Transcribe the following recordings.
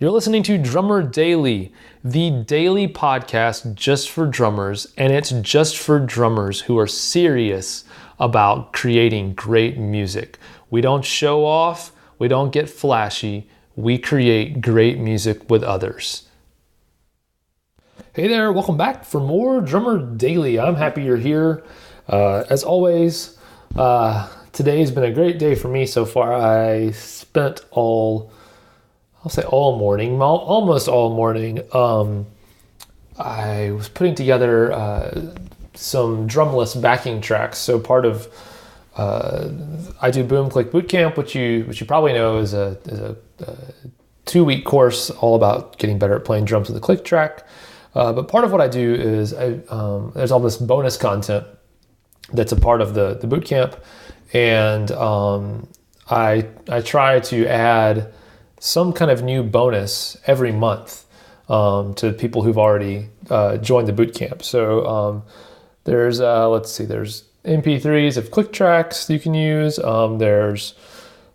You're listening to Drummer Daily, the daily podcast just for drummers, and it's just for drummers who are serious about creating great music. We don't show off, we don't get flashy, we create great music with others. Hey there, welcome back for more Drummer Daily. I'm happy you're here. As always, today's been a great day for me so far. I spent almost all morning. I was putting together some drumless backing tracks. So part of I do Boom Click Bootcamp, which you probably know is a 2-week course all about getting better at playing drums with a click track. But part of what I do is there's all this bonus content that's a part of the bootcamp, and I try to add some kind of new bonus every month to people who've already joined the bootcamp. So there's MP3s of click tracks you can use. There's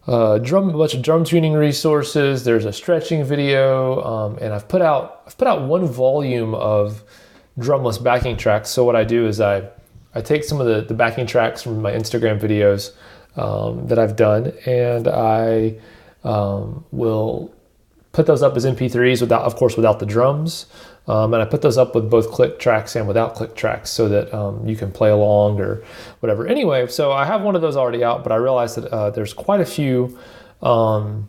a bunch of drum tuning resources. There's a stretching video, and I've put out one volume of drumless backing tracks. So what I do is I take some of the backing tracks from my Instagram videos that I've done, and I will put those up as MP3s without the drums. And I put those up with both click tracks and without click tracks so that you can play along or whatever. Anyway, so I have one of those already out, but I realized that there's quite a few more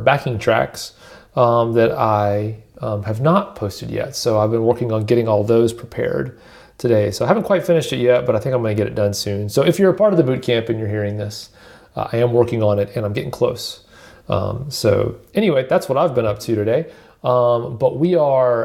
backing tracks that I have not posted yet. So I've been working on getting all those prepared today. So I haven't quite finished it yet, but I think I'm going to get it done soon. So if you're a part of the bootcamp and you're hearing this, I am working on it and I'm getting close. So anyway, that's what I've been up to today. But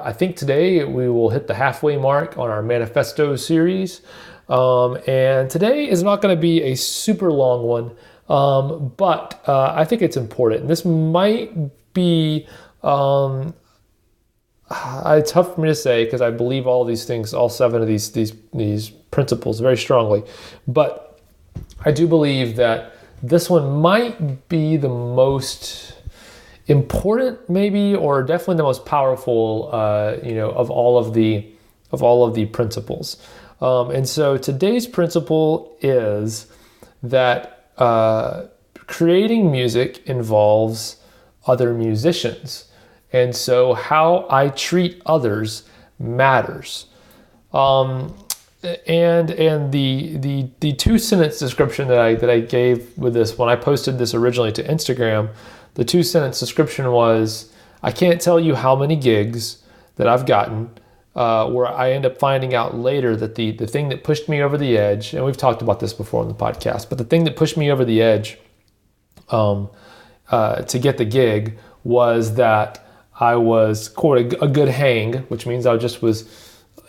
I think today we will hit the halfway mark on our Manifesto series. And today is not going to be a super long one, but I think it's important. And this might be it's tough for me to say because I believe all these things, all 7 of these principles very strongly. But I do believe that this one might be the most important, maybe, or definitely the most powerful, of all of the principles. And so today's principle is that creating music involves other musicians, and so how I treat others matters. And the 2-sentence description that I gave with this when I posted this originally to Instagram, the 2-sentence description was, I can't tell you how many gigs that I've gotten where I end up finding out later that the thing that pushed me over the edge, and we've talked about this before on the podcast, but the thing that pushed me over the edge to get the gig was that I was, quote, a good hang, which means I just was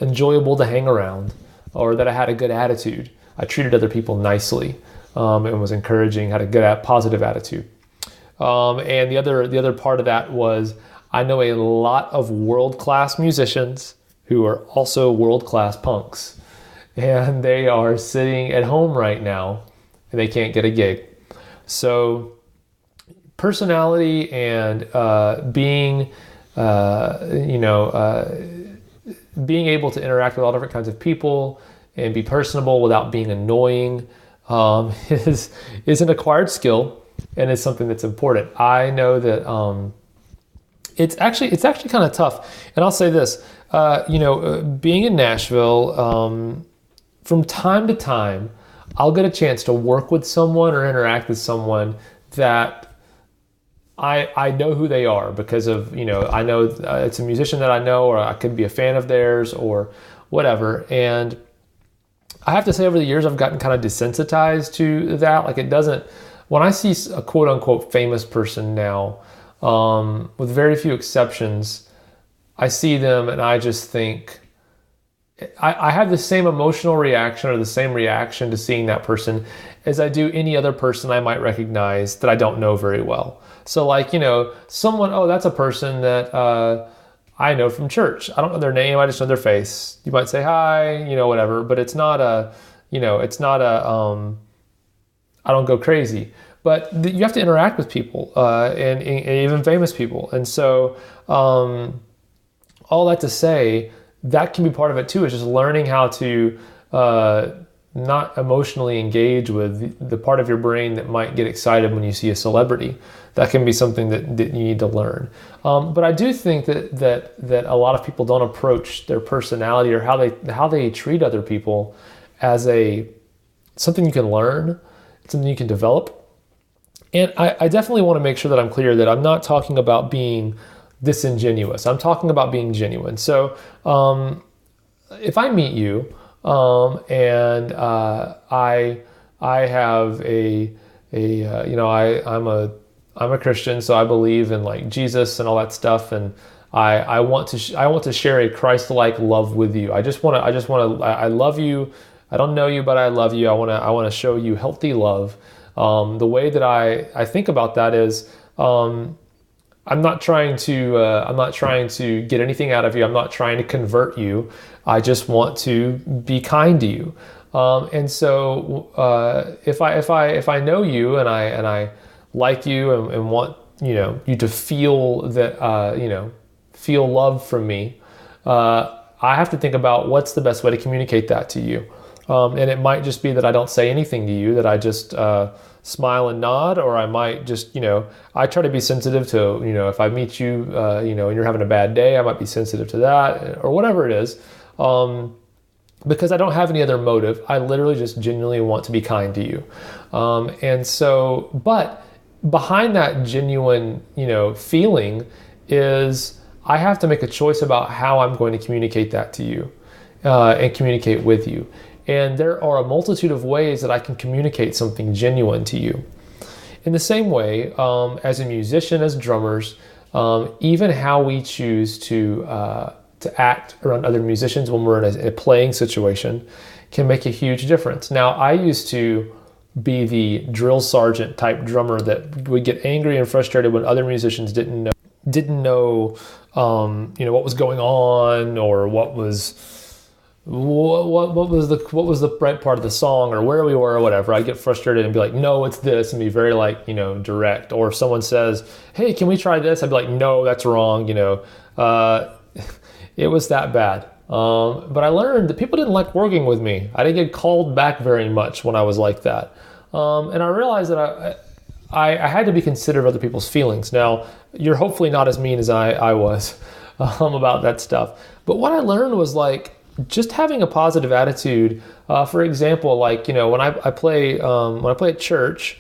enjoyable to hang around, or that I had a good attitude. I treated other people nicely and was encouraging, had a good, positive attitude. And the other part of that was I know a lot of world-class musicians who are also world-class punks, and they are sitting at home right now and they can't get a gig. So personality and being able to interact with all different kinds of people and be personable without being annoying is an acquired skill, and it's something that's important. I know that it's actually kind of tough. And I'll say this, being in Nashville, from time to time, I'll get a chance to work with someone or interact with someone that I know who they are because of, I know it's a musician that I know, or I could be a fan of theirs or whatever. And I have to say over the years, I've gotten kind of desensitized to that. Like when I see a quote unquote famous person now, with very few exceptions, I see them and I just think, I have the same emotional reaction or the same reaction to seeing that person as I do any other person I might recognize that I don't know very well. So like, someone, that's a person that I know from church. I don't know their name, I just know their face. You might say hi, whatever, but it's not I don't go crazy. but you have to interact with people, and even famous people. And so all that to say, that can be part of it too, is just learning how to not emotionally engage with the part of your brain that might get excited when you see a celebrity. That can be something that you need to learn. But I do think that a lot of people don't approach their personality or how they treat other people as something you can learn, something you can develop. And I definitely want to make sure that I'm clear that I'm not talking about being disingenuous. I'm talking about being genuine. So if I meet you and I have I'm a Christian, so I believe in like Jesus and all that stuff, and I want to share a Christ-like love with you. I love you. I don't know you, but I love you. I want to show you healthy love. The way that I think about that is, I'm not trying to get anything out of you. I'm not trying to convert you. I just want to be kind to you. And so if I know you and I like you and want you to feel that feel love from me, I have to think about what's the best way to communicate that to you. And it might just be that I don't say anything to you, that I just smile and nod, or I might just, I try to be sensitive to, if I meet you, and you're having a bad day, I might be sensitive to that, or whatever it is, because I don't have any other motive. I literally just genuinely want to be kind to you. And so, but behind that genuine, feeling is I have to make a choice about how I'm going to communicate that to you, and communicate with you. And there are a multitude of ways that I can communicate something genuine to you. In the same way, as a musician, as drummers, even how we choose to act around other musicians when we're in a playing situation can make a huge difference. Now, I used to be the drill sergeant type drummer that would get angry and frustrated when other musicians didn't know what was going on, or what was the right part of the song, or where we were, or whatever. I'd get frustrated and be like, no, it's this, and be very direct. Or if someone says, hey, can we try this? I'd be like, no, that's wrong. It was that bad. But I learned that people didn't like working with me. I didn't get called back very much when I was like that. And I realized that I had to be considerate of other people's feelings. Now, you're hopefully not as mean as I was about that stuff. But what I learned was just having a positive attitude. For example, when I play at church,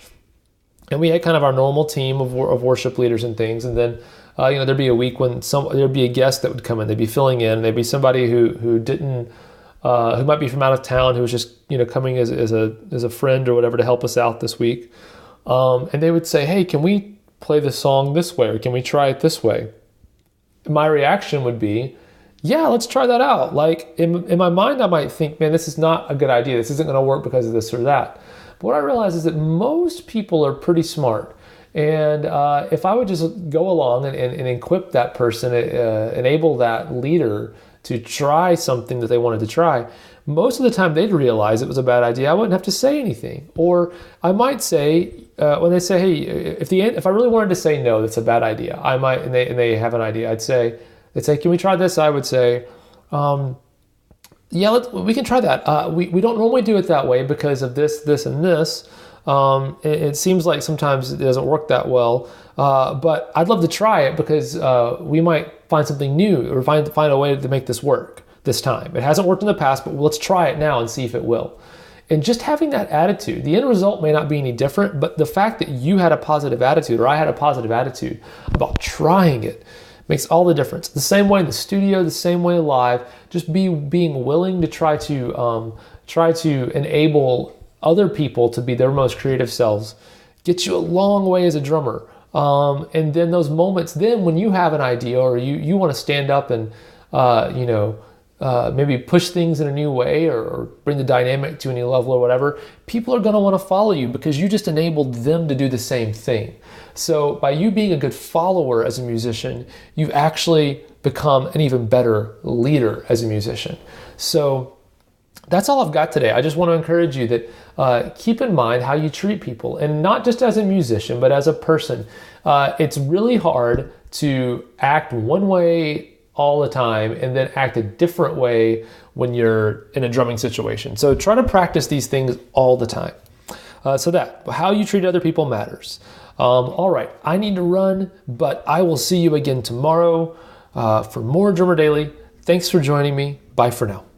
and we had kind of our normal team of worship leaders and things, and then there'd be a week when there'd be a guest that would come in. They'd be filling in. They'd be somebody who might be from out of town, who was just coming as a friend or whatever to help us out this week. And they would say, hey, can we play the song this way, or can we try it this way? My reaction would be, yeah, let's try that out. In my mind, I might think, man, this is not a good idea. This isn't going to work because of this or that. But what I realize is that most people are pretty smart. And if I would just go along and equip that person, enable that leader to try something that they wanted to try, most of the time they'd realize it was a bad idea. I wouldn't have to say anything. Or I might say, when they say, hey, if I really wanted to say no, that's a bad idea, I might, and they have an idea, they'd say, can we try this? I would say, yeah, we can try that. We don't normally do it that way because of this, and this. It seems like sometimes it doesn't work that well, but I'd love to try it because we might find something new, or find a way to make this work this time. It hasn't worked in the past, but let's try it now and see if it will. And just having that attitude, the end result may not be any different, but the fact that you had a positive attitude, or I had a positive attitude about trying it, makes all the difference. The same way in the studio, the same way live, just being willing to try to enable other people to be their most creative selves gets you a long way as a drummer. And then those moments, then when you have an idea, or you want to stand up and maybe push things in a new way, or bring the dynamic to a new level or whatever, people are going to want to follow you because you just enabled them to do the same thing. So by you being a good follower as a musician, you've actually become an even better leader as a musician. So That's all I've got today. I just want to encourage you that keep in mind how you treat people, and not just as a musician, but as a person. It's really hard to act one way all the time and then act a different way when you're in a drumming situation. So try to practice these things all the time. So that how you treat other people matters. All right, I need to run, but I will see you again tomorrow for more Drummer Daily. Thanks for joining me. Bye for now.